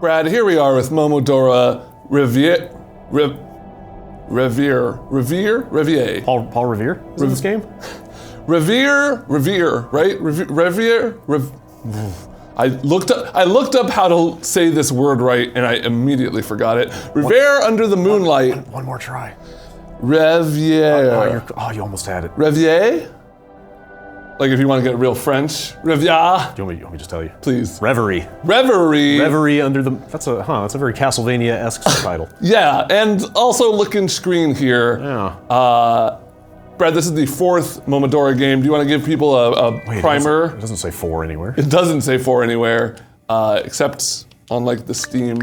Brad, here we are with Momodora Reverie. Reverie? Paul Revere is in this game? Reverie, right? Reverie? I looked up how to say this word right, and I immediately forgot it. Reverie under the moonlight. One more try. Reverie. You almost had it. Reverie? Like if you want to get real French. Reverie. Do you want me to just tell you? Please. Reverie. Reverie. Reverie under the. That's a very Castlevania-esque title. Yeah, and also looking screen here. Yeah. Brad, this is the 4th Momodora game. Do you want to give people a primer? It doesn't say 4 anywhere. It doesn't say 4 anywhere, except on like the Steam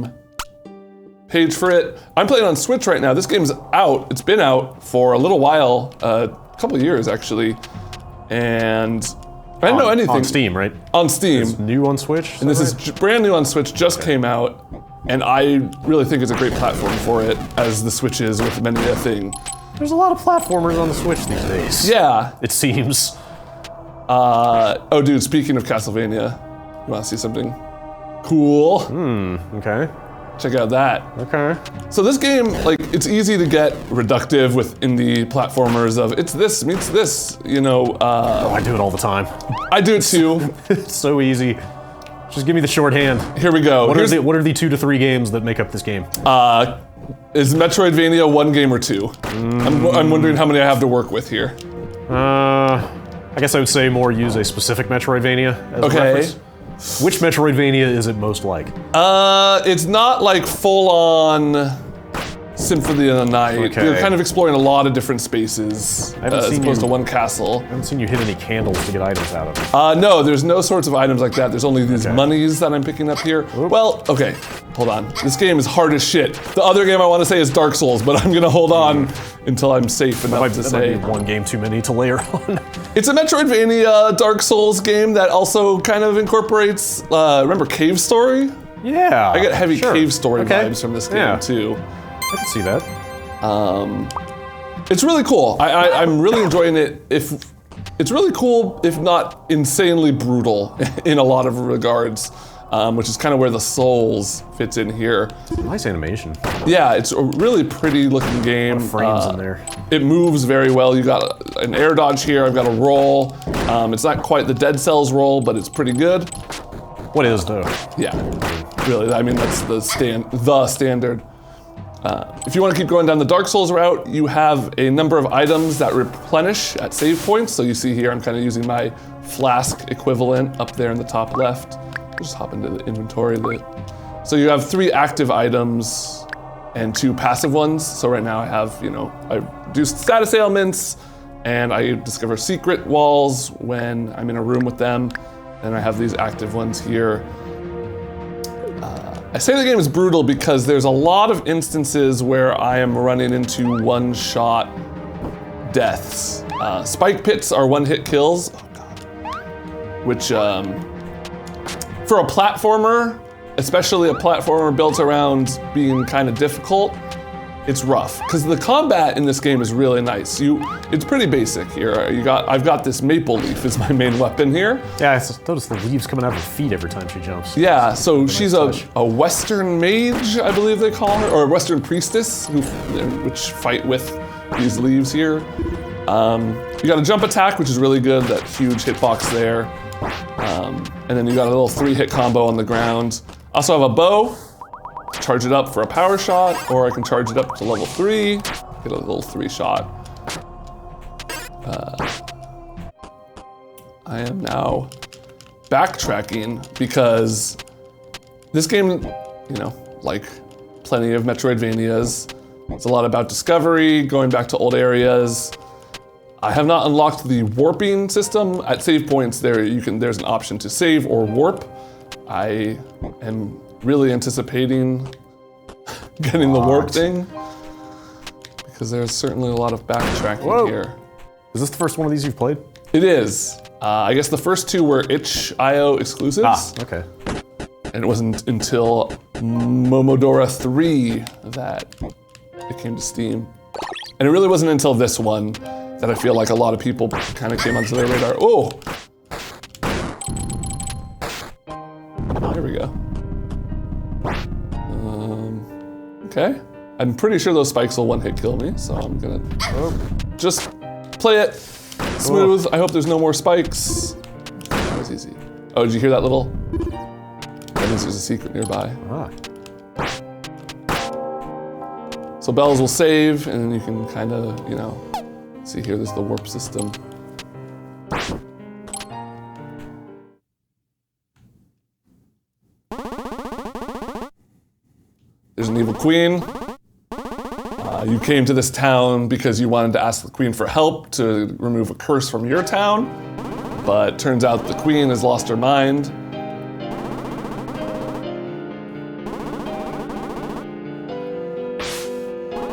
page for it. I'm playing on Switch right now. This game's out. It's been out for a little while, a couple of years actually, and I didn't know anything. On Steam, right? On Steam. It's new on Switch? And this is brand new on Switch, just came out, and I really think it's a great platform for it, as the Switch is with many a thing. There's a lot of platformers on the Switch these days. Yeah. It seems. Oh dude, speaking of Castlevania, you wanna see something cool? Okay. Check out that. Okay. So this game, like, it's easy to get reductive within the platformers of it's this meets this, you know. I do it all the time. I do it too. It's so easy. Just give me the shorthand. Here we go. What are the 2 to 3 games that make up this game? Is Metroidvania 1 game or 2? I'm wondering how many I have to work with here. I guess I would say more use a specific Metroidvania as a reference. Which Metroidvania is it most like? It's not like full-on Symphony of the Night. Okay. You're kind of exploring a lot of different spaces as opposed to one castle. I haven't seen you hit any candles to get items out of it. No, there's no sorts of items like that. There's only these monies that I'm picking up here. Oop. Well, okay, hold on. This game is hard as shit. The other game I want to say is Dark Souls, but I'm gonna hold on until I'm safe enough to say. That might be one game too many to layer on. It's a Metroidvania Dark Souls game that also kind of incorporates, remember Cave Story? Yeah. I get heavy Cave Story vibes from this game too. I can see that. It's really cool. I'm really enjoying it. It's really cool, if not insanely brutal in a lot of regards, which is kind of where the Souls fits in here. Nice animation. Yeah, it's a really pretty looking game. Frames in there. It moves very well. You got an air dodge here. I've got a roll. It's not quite the Dead Cells roll, but it's pretty good. What is though? Yeah, really. I mean, that's the standard. If you want to keep going down the Dark Souls route, you have a number of items that replenish at save points. So you see here, I'm kind of using my flask equivalent up there in the top left. I'll just hop into the inventory. So you have 3 active items and 2 passive ones. So right now I have, I do status ailments and I discover secret walls when I'm in a room with them. And I have these active ones here. I say the game is brutal because there's a lot of instances where I am running into one-shot deaths. Spike pits are one-hit kills, which for a platformer, especially a platformer built around being kind of difficult, it's rough. Because the combat in this game is really nice. It's pretty basic here. I've got this maple leaf as my main weapon here. Yeah, I noticed the leaves coming out of her feet every time she jumps. Yeah, so she's a Western mage, I believe they call her, or a Western priestess, which fight with these leaves here. You got a jump attack, which is really good, that huge hitbox there. And then you got a little 3-hit combo on the ground. Also have a bow. Charge it up for a power shot, or I can charge it up to level 3, get a little 3-shot. I am now backtracking because this game, like plenty of Metroidvanias, it's a lot about discovery, going back to old areas. I have not unlocked the warping system. At save points there's an option to save or warp. I am really anticipating getting the warp thing because there's certainly a lot of backtracking here. Is this the first one of these you've played? It is. I guess the first 2 were itch.io exclusives. Ah, okay. And it wasn't until Momodora 3 that it came to Steam. And it really wasn't until this one that I feel like a lot of people kind of came onto their radar. Oh! There we go. Okay. I'm pretty sure those spikes will one-hit kill me, so I'm gonna just play it smooth. I hope there's no more spikes. That was easy. Oh, did you hear that little? That means there's a secret nearby. So bells will save, and then you can kind of, you know, see here, there's the warp system. There's an evil queen. You came to this town because you wanted to ask the queen for help to remove a curse from your town, but turns out the queen has lost her mind.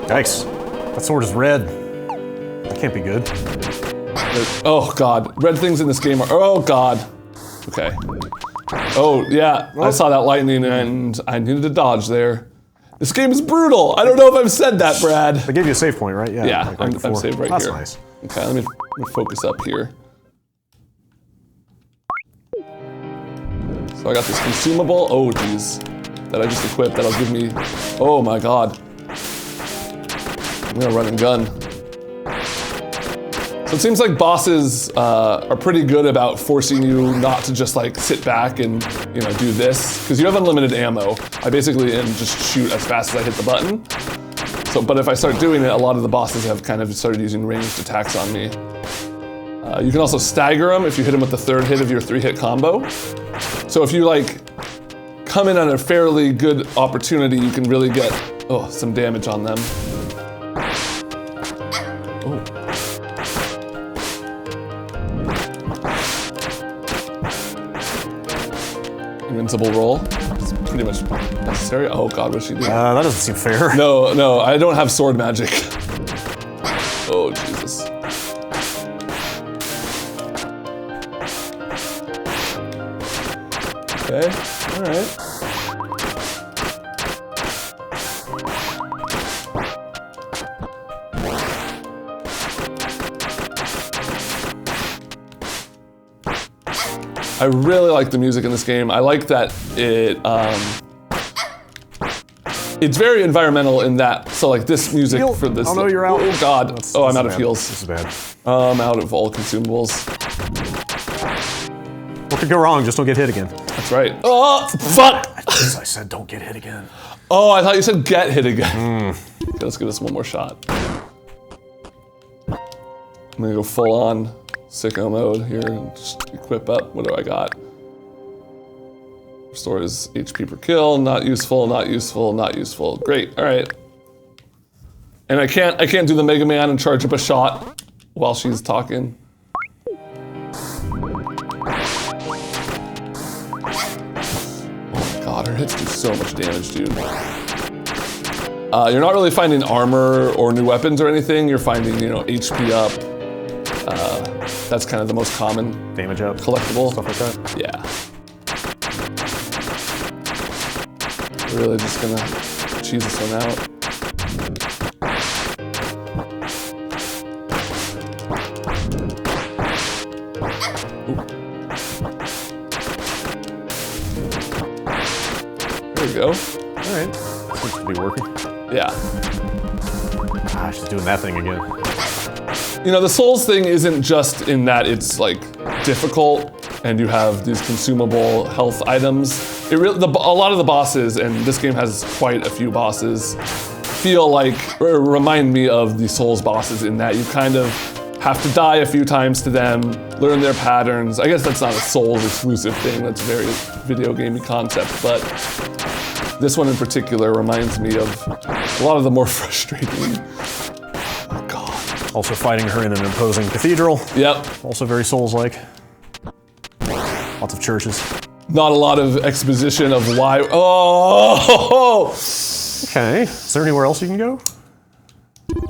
Yikes. That sword is red. That can't be good. Oh god, red things in this game are, oh god. Okay. Oh yeah, I saw that lightning and I needed to dodge there. This game is brutal. I don't know if I've said that, Brad. They gave you a save point, right? Yeah, like right I'm saved right That's here. That's nice. Okay, let me focus up here. So I got this consumable, oh geez, that I just equipped that'll give me, oh my god. I'm gonna run and gun. So it seems like bosses are pretty good about forcing you not to just like sit back and, you know, do this, because you have unlimited ammo. I basically just shoot as fast as I hit the button. So, but if I start doing it, a lot of the bosses have kind of started using ranged attacks on me. You can also stagger them if you hit them with the third hit of your 3-hit combo. So if you like come in on a fairly good opportunity, you can really get some damage on them. Invincible roll. It's pretty much necessary. Oh god, what's she doing? That doesn't seem fair. No, I don't have sword magic. Oh, Jesus. Okay, alright. I really like the music in this game. I like that it's very environmental in that. So like this music for this. Oh no, you're out. Oh god. I'm out of heals. This is bad. I'm out of all consumables. What could go wrong? Just don't get hit again. That's right. Oh, fuck! I said don't get hit again. Oh, I thought you said get hit again. Okay, let's give this one more shot. I'm gonna go full on sicko mode here and just equip up. What do I got? Restores HP per kill. Not useful. Not useful. Not useful. Great. All right. And I can't do the Mega Man and charge up a shot while she's talking. Oh my god, her hits do so much damage, dude. You're not really finding armor or new weapons or anything. You're finding, you know, HP up. That's kind of the most common damage up, collectible. Stuff like that. Yeah. Really just gonna cheese this one out. Ooh. There we go. All right, seems to be working. Yeah. Ah, she's doing that thing again. You know, the Souls thing isn't just in that it's like difficult and you have these consumable health items. It really, a lot of the bosses, and this game has quite a few bosses, feel like, or remind me of the Souls bosses in that you kind of have to die a few times to them, learn their patterns. I guess that's not a Souls exclusive thing, that's a very video gamey concept, but this one in particular reminds me of a lot of the more frustrating. Also fighting her in an imposing cathedral. Yep. Also very Souls-like. Lots of churches. Not a lot of exposition of why. Oh! Okay. Is there anywhere else you can go?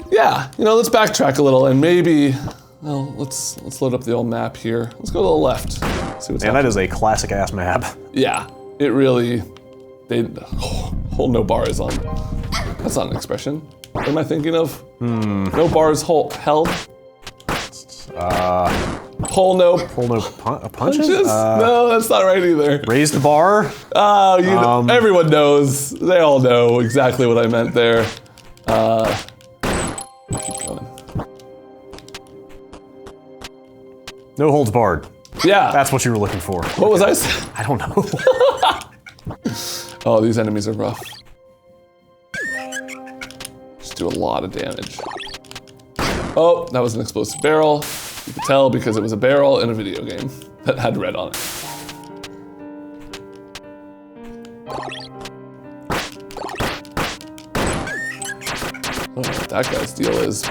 Yeah. You know, let's backtrack a little and maybe. Well, let's load up the old map here. Let's go to the left. See what's happening. That is a classic-ass map. Yeah. It really. Hold no bars on. That's not an expression. What am I thinking of? No bars held. Pull no Pull no punches? punches? No, that's not right either. Raise the bar? Oh, everyone knows. They all know exactly what I meant there. Keep going. No holds barred. Yeah. That's what you were looking for. What was I saying? I don't know. Oh, these enemies are rough. Just do a lot of damage. Oh, that was an explosive barrel. You could tell because it was a barrel in a video game that had red on it. I don't know what that guy's deal is.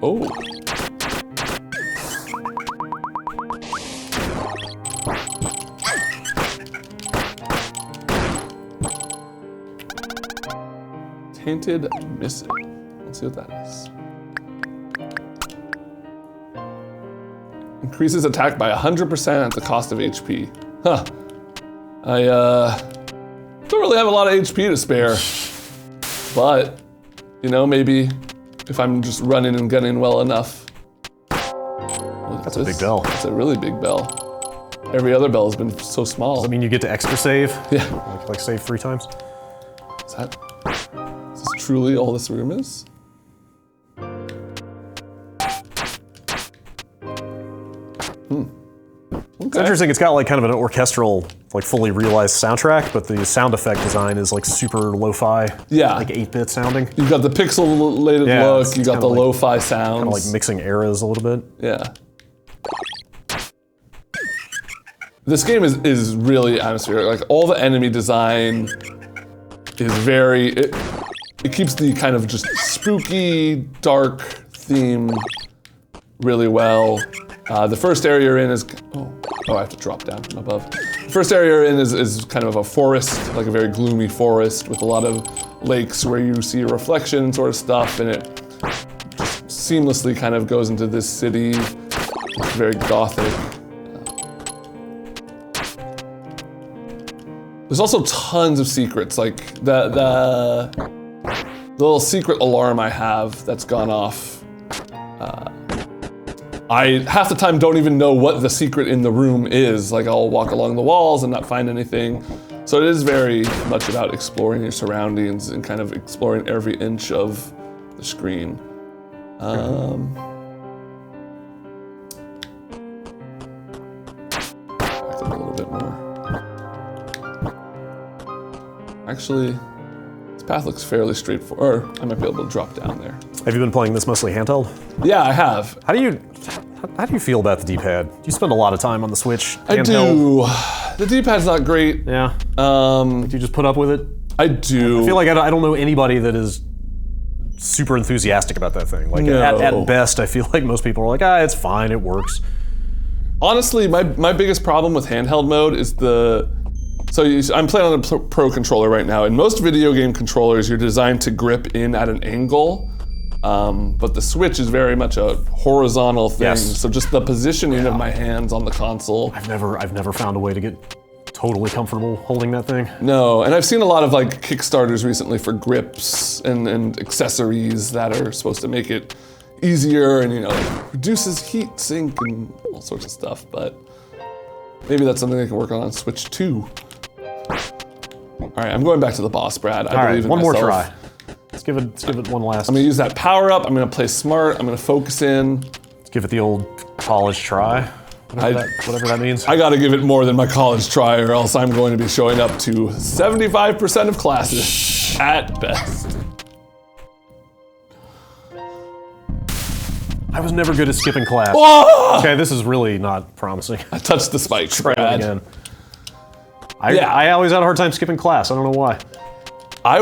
Oh. Tainted Missive. Let's see what that is. Increases attack by 100% at the cost of HP. Huh. I don't really have a lot of HP to spare. But, you know, maybe if I'm just running and gunning well enough. That's a big bell. It's a really big bell. Every other bell has been so small. Does that mean you get to extra save? Yeah. Like save 3 times? Is this truly all this room is? It's interesting, it's got like kind of an orchestral, like fully realized soundtrack, but the sound effect design is like super lo-fi. Yeah. Like 8-bit sounding. You've got the pixelated look, you got the lo-fi sounds. Kind of like mixing eras a little bit. Yeah. This game is really atmospheric. Like all the enemy design is very, it keeps the kind of just spooky, dark theme really well. The first area you're in is, oh, I have to drop down from above. The first area you're in is kind of a forest, like a very gloomy forest with a lot of lakes where you see a reflection sort of stuff, and it just seamlessly kind of goes into this city. It's very gothic. There's also tons of secrets, like the little secret alarm I have that's gone off. I half the time don't even know what the secret in the room is. Like I'll walk along the walls and not find anything. So it is very much about exploring your surroundings and kind of exploring every inch of the screen. Back up a little bit more. Actually, this path looks fairly straightforward. Or I might be able to drop down there. Have you been playing this mostly handheld? Yeah, I have. How do you feel about the D-pad? You spend a lot of time on the Switch handheld. I do. The D-pad's not great. Yeah. Do you just put up with it? I do. I feel like I don't know anybody that is super enthusiastic about that thing. Like No. at best, I feel like most people are like, it's fine, it works. Honestly, my biggest problem with handheld mode is I'm playing on a Pro controller right now, and most video game controllers, you're designed to grip in at an angle. But the Switch is very much a horizontal thing, Yes. so just the positioning of my hands on the console. I've never found a way to get totally comfortable holding that thing. No, and I've seen a lot of like Kickstarters recently for grips and accessories that are supposed to make it easier and like reduces heat sink and all sorts of stuff, but maybe that's something they can work on Switch 2. All right, I'm going back to the boss, Brad. I believe in one more myself. try. Let's give it one last. I'm gonna use that power up. I'm gonna play smart. I'm gonna focus in. Let's give it the old college try. Whatever that means. I gotta give it more than my college try, or else I'm going to be showing up to 75% of classes at best. I was never good at skipping class. Oh! Okay, this is really not promising. I touched the spike, Try it Brad. again. I always had a hard time skipping class. I don't know why. I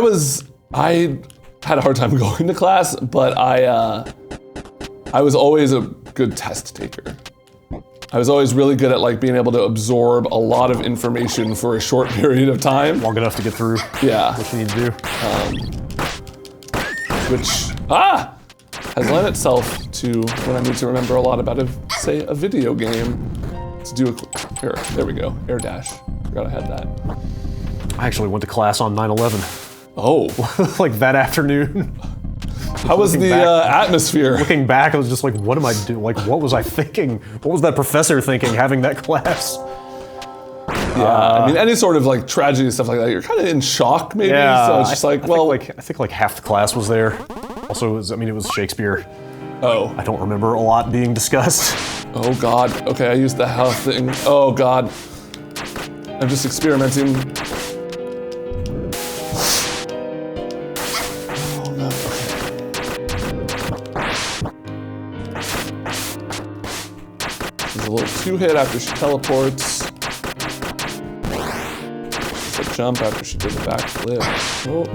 had a hard time going to class, but I was always a good test taker. I was always really good at like being able to absorb a lot of information for a short period of time. Long enough to get through Yeah. what you need to do. Which has lent itself to when I need to remember a lot about say a video game to do there we go, air dash. Forgot I had that. I actually went to class on 9/11. Oh. like that afternoon. How was the atmosphere? Looking back, I was just like, what am I doing? Like, what was I thinking? What was that professor thinking having that class? Yeah, I mean, any sort of like tragedy stuff like that, you're kind of in shock, maybe. Yeah, So it's just I think like half the class was there. Also, it was Shakespeare. Oh. I don't remember a lot being discussed. Oh God. Okay, I used the health thing. Oh God. I'm just experimenting. Oh no. Okay. She's a little 2-hit after she teleports. A jump after she did the backflip. Oh.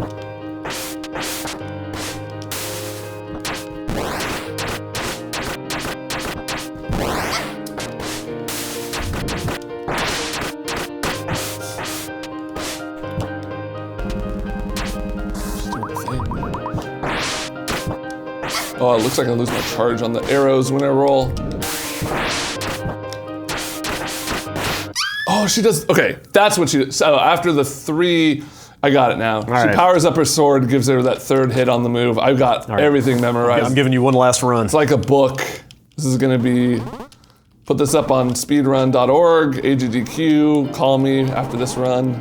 Oh, it looks like I lose my charge on the arrows when I roll. Oh, she does. Okay, that's what she does. So after the 3, I got it now. She powers up her sword, gives her that 3rd hit on the move. I've got everything memorized. I'm giving you one last run. It's like a book. This is gonna be, put this up on speedrun.org, AGDQ, call me after this run.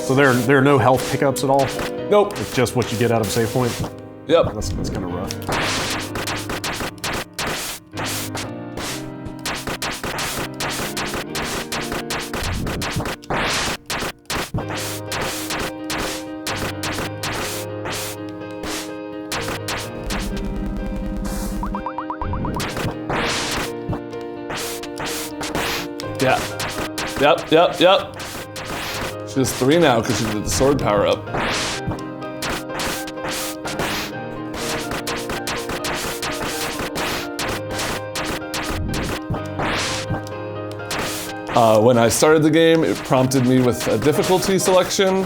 So there are no health pickups at all? Nope. It's just what you get out of a save point? Yep. That's kind of rough. Yeah. Yep. She has 3 now because she did the sword power up. When I started the game, it prompted me with a difficulty selection,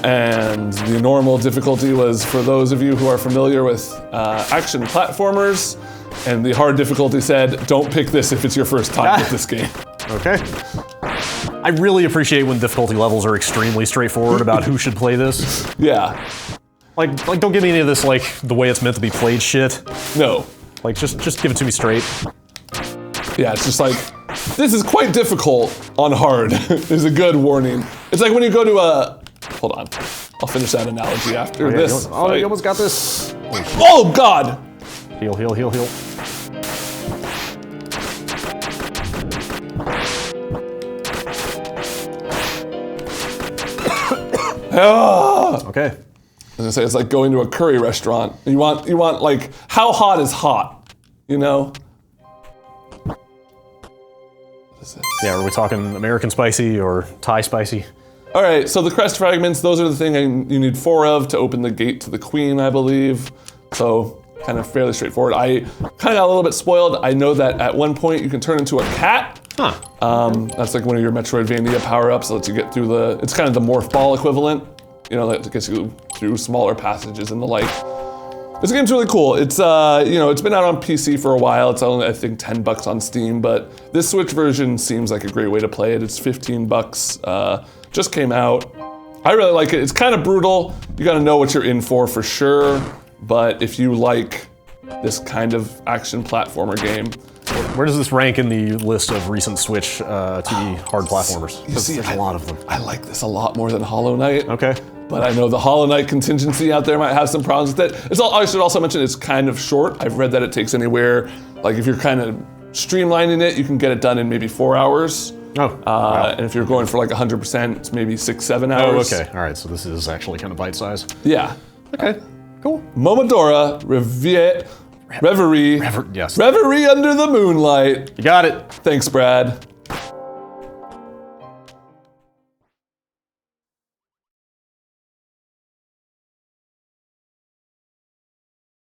and the normal difficulty was for those of you who are familiar with action platformers, and the hard difficulty said, don't pick this if it's your first time with this game. Okay. I really appreciate when difficulty levels are extremely straightforward about who should play this. Yeah. Like don't give me any of this like the way it's meant to be played shit. No. Like just give it to me straight. Yeah, it's just like, this is quite difficult on hard. There's a good warning. It's like when you go to a, hold on, I'll finish that analogy after this. You almost got this. Oh God! Heal. Okay. I was gonna say, it's like going to a curry restaurant. You want like, how hot is hot? You know? What is this? Yeah, are we talking American spicy or Thai spicy? All right, so the crest fragments, those are the thing you need 4 of to open the gate to the queen, I believe. So kind of fairly straightforward. I kind of got a little bit spoiled. I know that at one point you can turn into a cat. Huh. That's like one of your Metroidvania power-ups that lets you get through it's kind of the morph ball equivalent. You know, that gets you through smaller passages and the like. This game's really cool. It's it's been out on PC for a while. It's only, I think, $10 on Steam, but this Switch version seems like a great way to play it. It's $15, just came out. I really like it. It's kind of brutal. You gotta know what you're in for sure. But if you like this kind of action platformer game. Where does this rank in the list of recent Switch 2D hard platformers? You see, there's a lot of them. I like this a lot more than Hollow Knight. Okay. But I know the Hollow Knight contingency out there might have some problems with it. I should also mention it's kind of short. I've read that it takes anywhere, like if you're kind of streamlining it, you can get it done in maybe 4 hours. Oh. Wow. And if you're going for like 100%, it's maybe 6-7 hours. Oh, okay. All right, so this is actually kind of bite-sized. Yeah. Okay, cool. Momodora, Reverie. Yes. Reverie under the Moonlight. You got it. Thanks, Brad.